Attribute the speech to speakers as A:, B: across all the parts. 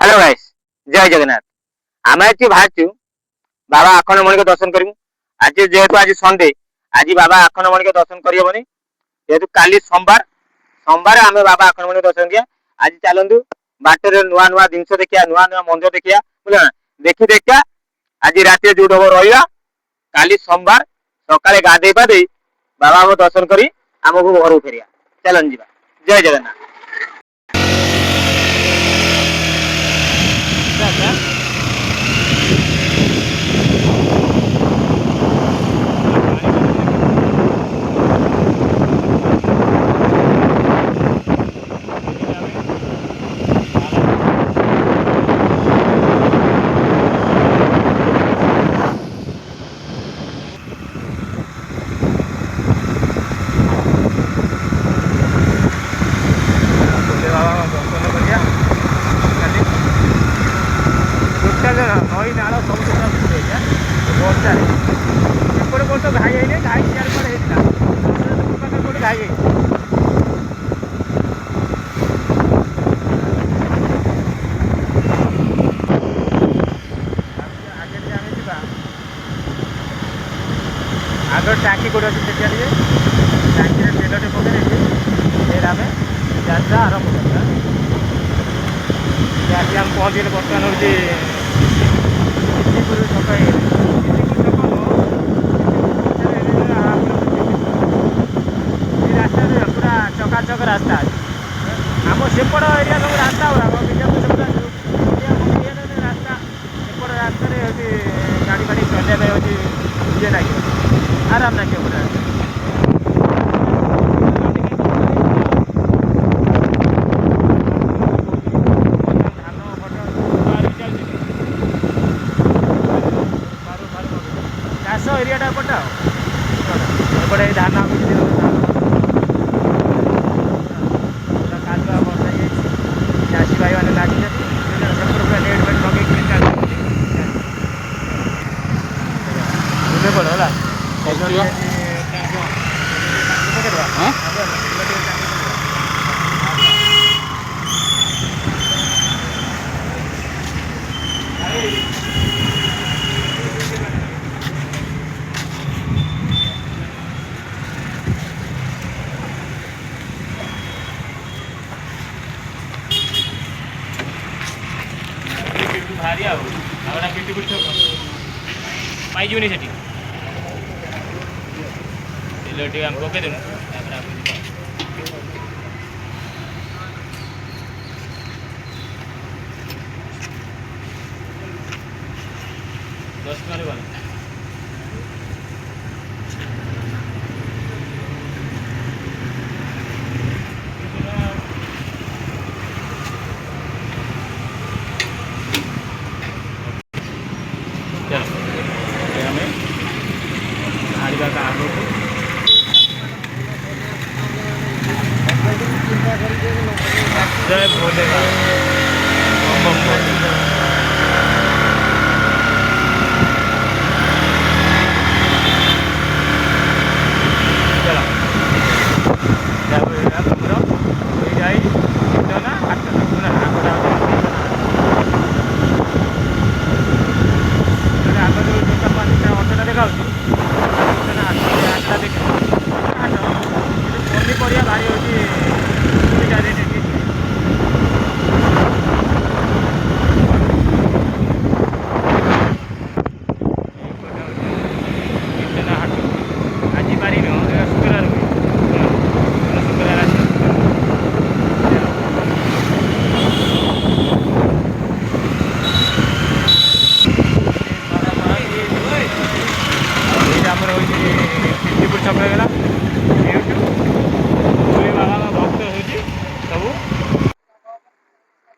A: Hello guys जय जगन्नाथ आम आज बाहर बाबा आखंडमणि को दर्शन करूँ आज जेहेतु आज संडे आज बाबा आखंडमणि को दर्शन करहबनी जेहेतु काली सोमवार सोमवार आम बाबा आखंडमणि दर्शन किया आज चलतु बाटर नुआ नुआ जिनस देखिया नुआ नुआ मंदिर देखिया बुझा देखी देखा आज रात जो रहा काली सोमवार सकाଳେ गाधे पाधे बाबा को दर्शन करी आमको घर फेरिया चलन जी जय जगन्नाथ। नई नाल सब वर्षा एपटे वर्ष घाई है घाई सियार कड़े होता घाई है आगे टाँकी कौट अच्छे देखिए टाँकी तेल पकड़े फिर आम यात्रा आरंभ करता आम पहुँचे बर्तमान हूँ पूरा चकाचक रास्ता आम सेपट एरिया सब रास्ता गुड़ा रास्ता सेपट रास्तार गाड़ी फाड़ी चलने ये लगे आराम लगे पूरा एरिया एपटा एपटे धान कादुआ बसा चाषी भाई मैंने लगे पूरा नेट फेट लगे पड़ो भारी पाइजी से पकईदेनु 10 टका वाला जय भोले पनिपरिया भारी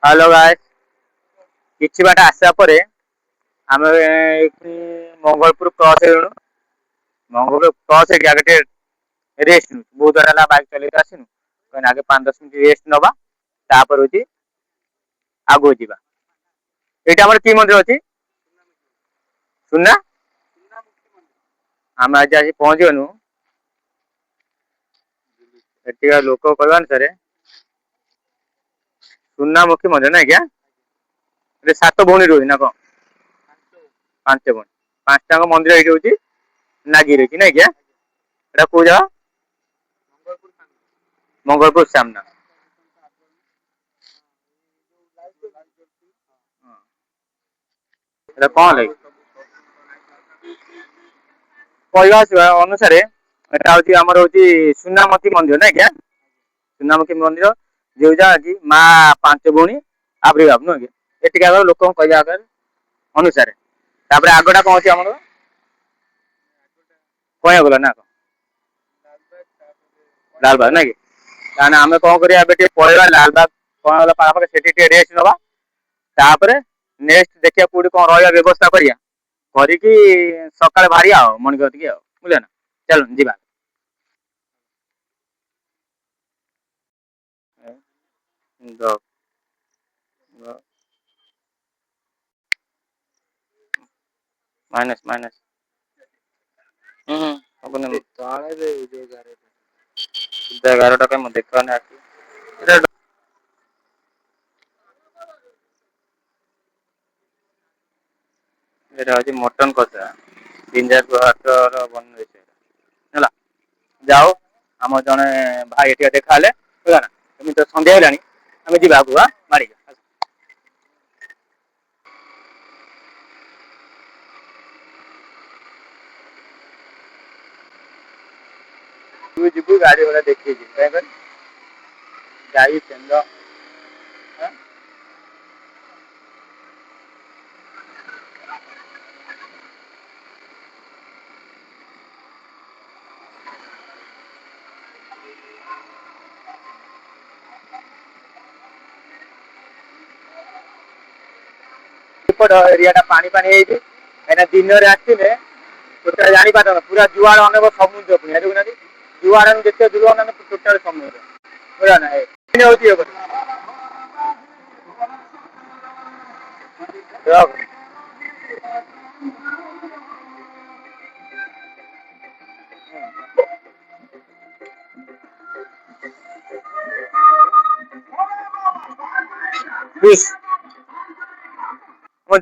A: हेलो गाइस किछि बाट आसा परे आम मंगलपुर क्रॉस हेलु मंगलपुर क्रॉस हे आगे रेस्ट बहुत बड़ा बाइक चले आसिनु कहना आगे 5-10 मिनट रेस्ट नबा तापर होची आगो जीवा एटा हमर की मंदिर अछि सुनना आम आज आसी पहुंच गनु एटिका लोक कहवान सरे सुन्नामुखी मंदिर ना क्या सात भौणी रुहे ना कौन पांच भौणी पांचटा मंदिर ये हूँ नागी रही ना क्या एटा कौ जगह मंगलपुर सामना कौन लगे कहवा अनुसार एटा हूँ आम हूँ सुनामती मंदिर ना क्या सुनामती मंदिर जो जगह कि माँ पांच भौणी आविर्भाव नुह कि एटिक लोक कहवा अनुसार आगटा कौन अच्छी आम कह गला ना लालबाग ना कि आम कौन करा पलैया लालबाग कौन गला पाखे से रेस्ट नवा नेक्स्ट देखिए कौटी कौन रहा व्यवस्था करिया करके सकाଳେ बाहरिया मणिक बुझे ना चलो जीवा माइनस माइनस एगार टका देखा मटन कषा जिंजर बन जाओ आम जड़े भाई ये देखा ना तो सन्ध्या आम जा माड़ तू जीव गाड़ी वाला देखिए गाई तेल एरिया पानी पानी दिन आसने टोटाल जानी पार पूरा जुआड़ अनेक समुद्र पुणी जुआड़ जिते दूर टोटाल समुद्र बुझा ना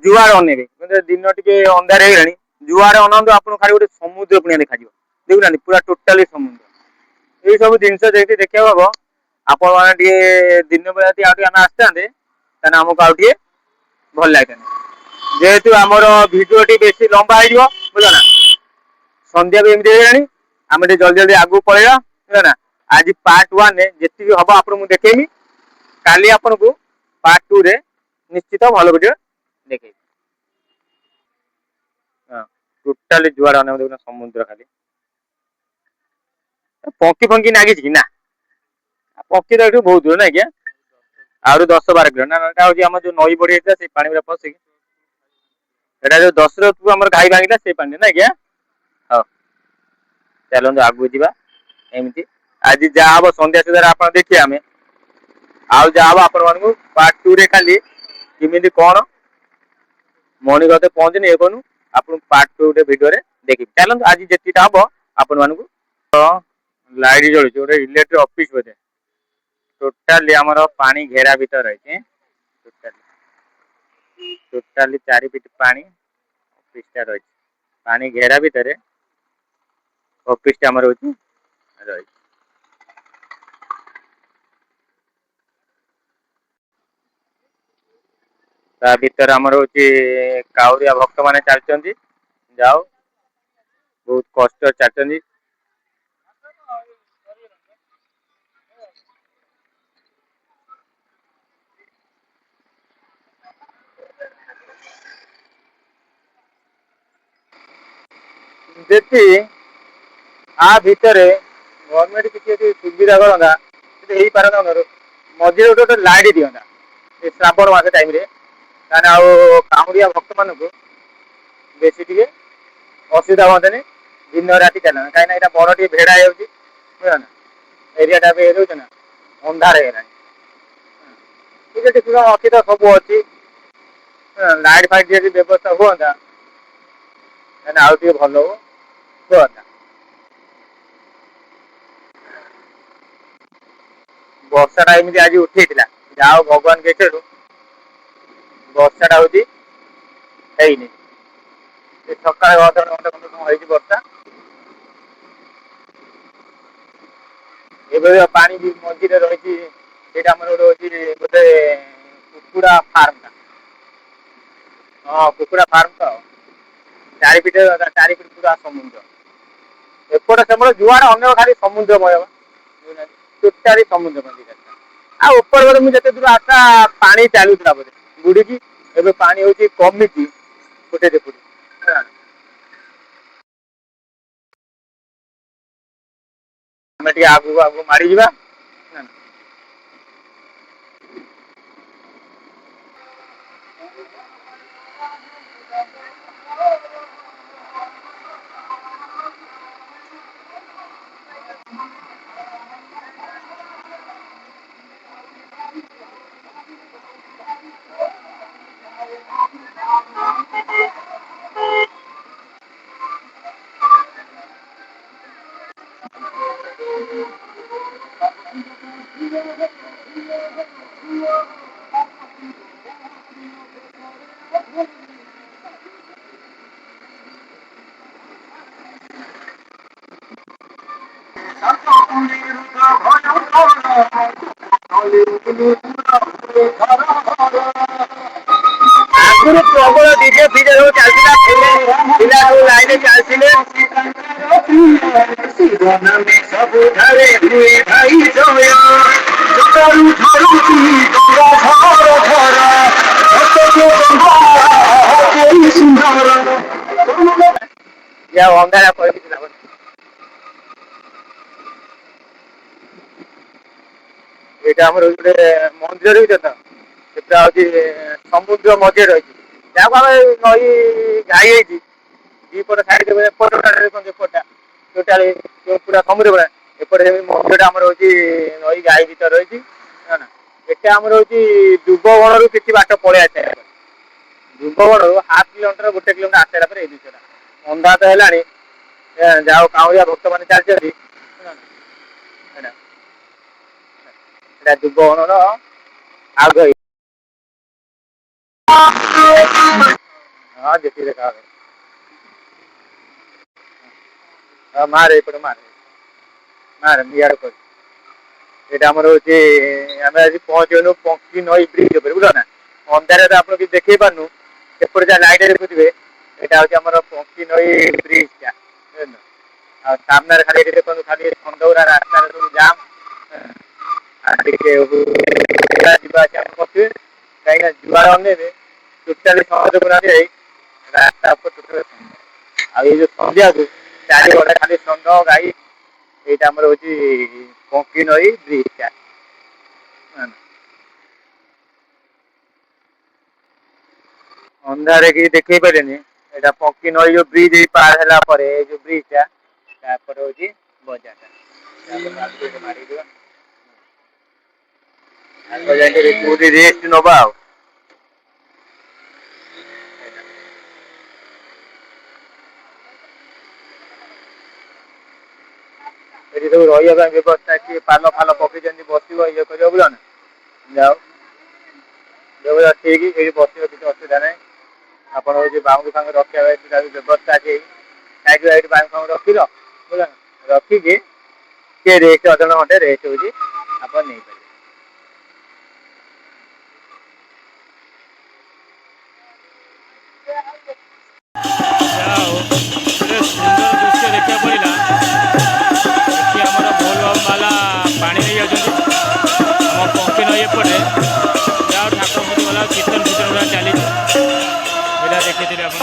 A: जुआड़ अनेक दिन टे अंधार हो जुआड़ अनातु आप खाली गोटे समुद्र पुणिया देखा देखुना पूरा टोटाली समुद्र ये सब जिन देखा हम आपण मैंने दिन बेला आम आसते आमको आउे भल लगे जेहेतु आमर भिडियो बेसी लंबा हो बुझल ना सन्ध्या भी एमती आम जल्दी जल्दी आगू पलैया बुझल ना आज पार्ट 1 जी हम आपको देखेमी काली आपन को पार्ट 2 रे निश्चित भल वीडियो देखे टोटाली जुआड़ देखना समुद्र खाली पंखी फंकी नागी कि ना पंखी तो बहुत दूर ना क्या आहरी 10-12 किलो ना आम जो नई बड़ी से पानी पशिक जो दशरथ आम घाई भांगा से पानी ना क्या हाँ चलते आगू जा एमती आज जहाँ हम सन्ध्या सुधार आप देखिए आम आउ जहाँ हम आपण पार्ट 2 रे खाली किमिति कौन मणिगत पहुंचनी ये कौन आप पार्ट 2 भिडियो देखिए चलते आज जी हम आपण मानक लाइट जलुचे गोटे इलेक्ट्रिक ऑफिस बोधे टोटाली आमर पानी घेरा भीतर रही टोटाली 4 फीट पानी ऑफिस रही पानी घेरा भीतर ऑफिस आमर रही ता भीतर आमर हूँ काउरिया भक्त मान चलती जाओ बहुत कष्ट चलती देखी आ भितर गवर्नमेंट किसी सुविधा करता मझे गोटे लाइट दिंता श्रावण मास टाइम काउरिया भक्त मान बेसी टे असुविधा हाँ दिन राति चलना कहीं बड़ टे भेड़ा बुझा ना एरिया भी ना अंधार अच्छी तो सब अच्छी लाइट फाइट जी व्यवस्था हुआ आउ भल हो वर्षा एमती आज उठे जाओ भगवान के ବର୍ଷାଟା ହଉଛି ହେଇନି। ସକାଳେ ଅଧଘଣ୍ଟା ଘଣ୍ଟେ କଣ ହେଇଛି ବର୍ଷା। ଏବେ ପାଣି ବି ମଝିରେ ରହିଛି। ସେଇଟା ଆମର ଗୋଟେ ଅଛି ଗୋଟେ କୁକୁଡା ଫାର୍ମ ଟା। ହଁ କୁକୁଡ଼ା ଫାର୍ମ ତ ଚାରିପିଠ ପୁରା ସମୁଦ୍ର। ଏପଟେ ସେପଟେ ଯୁଆଡେ ଅନେଇବ ଖାଲି ସମୁଦ୍ରମୟ ଟୋଟାଲି ସମୁଦ୍ର। ଆଉ ଉପର ବେଳ ମୁଁ ଯେତେ ଦୂର ଆସା ପାଣି ଚାଲୁଥିଲା ବୋଧେ ବୁଡିକି ଏବେ ପାଣି ହଉଛି କମିଛି ଗୋଟେ ଦେଖୁଛି। ଆମେ ଟିକେ ଆଗକୁ ଆଗକୁ ମାଡିଯିବା। ଆଗରୁ ପ୍ରବଳ ଡିଜେ ଫିଜେ ସବୁ ଚାଲିଥିଲା ପିଲା ସବୁ ଲାଇନରେ ଚାଲିଥିଲେ। ସବୁଠାରେ ହୁଏ ଭାଇ ଜୟ ଜଟାରୁ ଝରୁଛି ଗଙ୍ଗା ଝର ଝର ସୁନ୍ଦର ଅନ୍ଧାର କରିଥିଲା। ଏଇଟା ଆମର ଗୋଟେ ମନ୍ଦିର ହେଇଛ ତ ସେଟା ହଉଛି ସମୁଦ୍ର ମଝିରେ ରହିଛି ଯାହାକୁ ଆମେ ନଈ ଘାଇ ହେଇଛି ଦିପଟ ସାଇଡ ଏପଟଟା ଟୋଟାଲି ପୁରା ସମୁଦ୍ର କୂଳ ଏପଟେ ମନ୍ଦିର ଟା ଆମର ହଉଛି ନଈ ଘାଇ ଭିତରେ ରହିଛି। ଏଟା ଆମର ହଉଛି ଦୁବବଣରୁ କିଛି ବାଟ ପଳେଇ ଆସିବା। ଦୁବବଣରୁ ହାଫ୍ କିଲୋମିଟର 1 କିଲୋମିଟର ଆସିଲା ପରେ ଏଇ ଜିନିଷଟା ଅନ୍ଧାର ତ ହେଲାଣି। ଯାହା ହଉ କାଉଁଳିଆ ଭକ୍ତ ମାନେ ଚାଲିଛନ୍ତି। ଏଇଟା ଦୁବବଣର ଆଗ ହଁ ଯେତିକି ଦେଖା ହଁ ମାରେ ଏପଟେ ମାରେ ମୁଁ ଇଆଡେ କରୁଛି। ଏଇଟା ଆମର ହଉଛି ଆମେ ଆଜି ପହଞ୍ଚିଗଲୁ ପଙ୍କି ନଈ ବ୍ରିଜ ଉପରେ ବୁଝିଲ ନା। ଅନ୍ଧାରରେ ଆପଣ କିଛି ଦେଖେଇ ପାରୁନୁ ସେପଟେ ଯାହା ଲାଇଟ୍ ଦେଖୁଥିବେ ଏଇଟା ହଉଛି ଆମର ପଙ୍କି ନଈ ବ୍ରିଜ ଟା ବୁଝିଲ। ଆଉ ସାମ୍ନାରେ ଖାଲି ଏଠି ଦେଖନ୍ତୁ ଖାଲି ଖଣ୍ଡଗୁରା ରାସ୍ତାରେ ସବୁ ଜାମ୍। ଆଉ ଟିକେ ଯିବା ଆସିବା କରୁଥିବେ କାହିଁକିନା ଯୁଆଡେ ଅନେଇବେ ଟୋଟାଲି ରାସ୍ତା ଉପରେ ଆଉ ଏଇ ଯୋଉ ସନ୍ଧ୍ୟାକୁ ଚାରିପଟେ ଖାଲି ଷଣ୍ଢ ଗାଈ ଏଇଟା ଆମର ହଉଛି ପଙ୍କି ନଈ ବ୍ରିଜ ଟା। ଅନ୍ଧାରରେ କିଛି ଦେଖେଇ ପାରିବେନି ଏଇଟା ପଙ୍କି ନଈ ଯୋଉ ବ୍ରିଜ ପାର ହେଲା ପରେ ଏଇ ଯୋଉ ବ୍ରିଜ ଟା ତାପରେ ହଉଛି ବଜାରଟା ମାଡିଯିବା। ଆଗ ଯାଇକି କୋଉଠି ରେଷ୍ଟ ନବା ଆଉ। ଏଠି ସବୁ ରହିବା ପାଇଁ ବ୍ୟବସ୍ଥା ଅଛି ପାଲ ଫାଲ ପକେଇଛନ୍ତି ବସିବ ଇଏ କରିବ ବୁଝିଲ ନା। ଯାଉ ଠିକ ଏଇଠି ବସିବ କିଛି ଅସୁବିଧା ନାହିଁ। ଆପଣ ହଉଛି ବାଉଁଶ ଫାଉଁଶ ରଖିବା ପାଇଁ ବ୍ୟବସ୍ଥା ଅଛି। ସାଇଡ ବାଉଁଶ ରଖିଲ ବୁଝିଲ ନା ରଖିକି ଟିକେ ରେଷ୍ଟ ଅଧଘଣ୍ଟେ ଘଣ୍ଟେ ରେଷ୍ଟ ହଉଛି ଆପଣ ନେଇପାରିବେ।
B: ଗୋଟେ ସୁନ୍ଦର ଦୃଶ୍ୟ ଦେଖିବାକୁ ମିଳିଲା। ଏଠି ଆମର ବୋଲବମ୍ ବାଲା ପାଣି ନେଇ ଯାଉଛନ୍ତି ଆମ ପଙ୍କି ନଈ ଏପଟେ। ଯାହା ଠାକୁର ପୂଜା ଗଲା କୀର୍ତ୍ତନ ଫୀର୍ତ୍ତନ ଗୁଡ଼ା ଚାଲିଛି ଏଇଟା ଦେଖିଥିବେ ଆପଣ।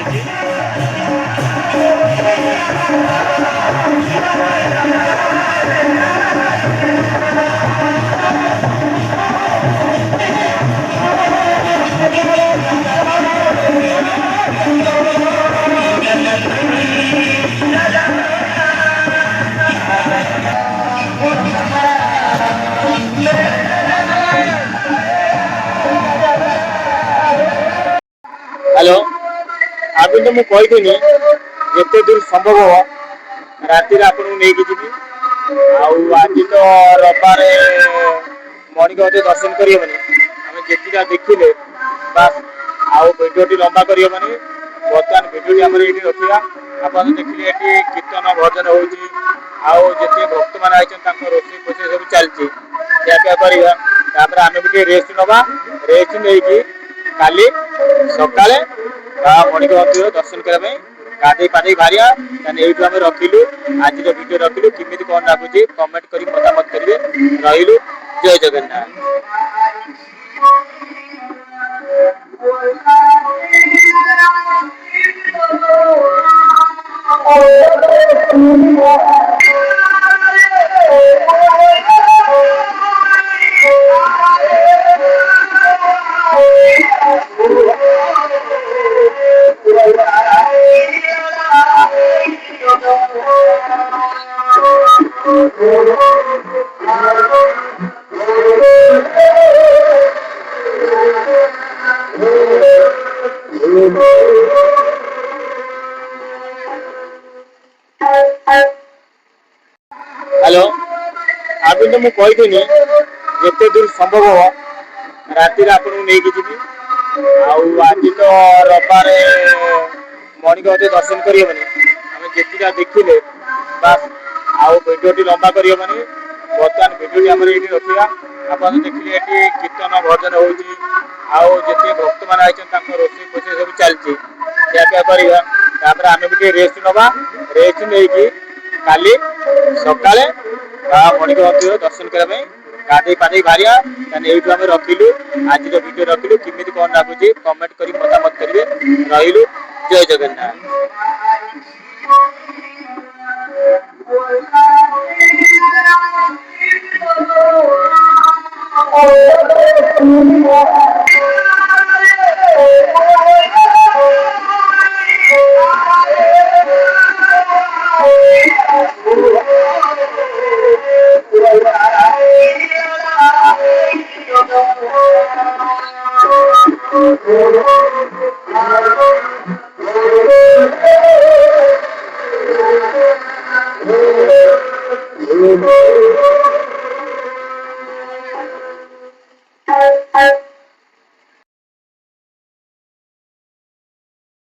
B: ଚାଲିଛି।
A: हेलो आगे तो मुझे कही जिते दूर संभव हो राति आपको नहीं जी आज तो रबार मणिक अति दर्शन करें आम जीटा देखिले बास आउ भिडियो लंबा करें बर्तमान भिडियो आम ये रखा आप देखिए ये कीर्तन भजन होते भक्त मैंने आई रोषे फोषे सब चलती ଖିଆପିଆ କରିବା ତାପରେ ଆମେ ବି ଟିକେ ରେଷ୍ଟ ନବା ରେଷ୍ଟ ନେଇକି କାଲି ସକାଳେ ମଣିକ ମନ୍ଦିର ଦର୍ଶନ କରିବା ପାଇଁ ଗାଧେଇ ପାଧେଇ ବାହାରିବା। ତାହେଲେ ଏଇଠୁ ଆମେ ରଖିଲୁ ଆଜିର ଭିଡ଼ିଓ ରଖିଲୁ କେମିତି କଣ ଲାଗୁଛି କମେଣ୍ଟ କରି ମତାମତ କରିବେ। ରହିଲୁ ଜୟ ଜଗନ୍ନାଥ। हेलो आगे तो मुझे कही जिते दूर संभव हो राति आपको नहीं जी आज तो रबार मणिक अति दर्शन करें आम जीटा देखिले बास आउ भिडियो लंबा करें बर्तमान भिडियो आम ये रखा आप देखिए ये कीर्तन भजन होते भक्त मैंने आई रोषे फोषे सब चलती ଖିଆପିଆ କରିବା ତାପରେ ଆମେ ବି ଟିକେ ରେଷ୍ଟ ନବା ରେଷ୍ଟ ନେଇକି କାଲି ସକାଳେ ମଣିକ ମନ୍ଦିର ଦର୍ଶନ କରିବା ପାଇଁ ଗାଧେଇ ପାଧେଇ ବାହାରିବା। ତାହେଲେ ଏଇଠୁ ଆମେ ରଖିଲୁ ଆଜିର ଭିଡ଼ିଓ ରଖିଲୁ କେମିତି କଣ ଲାଗୁଛି କମେଣ୍ଟ କରି ମତାମତ କରିବେ। ରହିଲୁ ଜୟ ଜଗନ୍ନାଥ।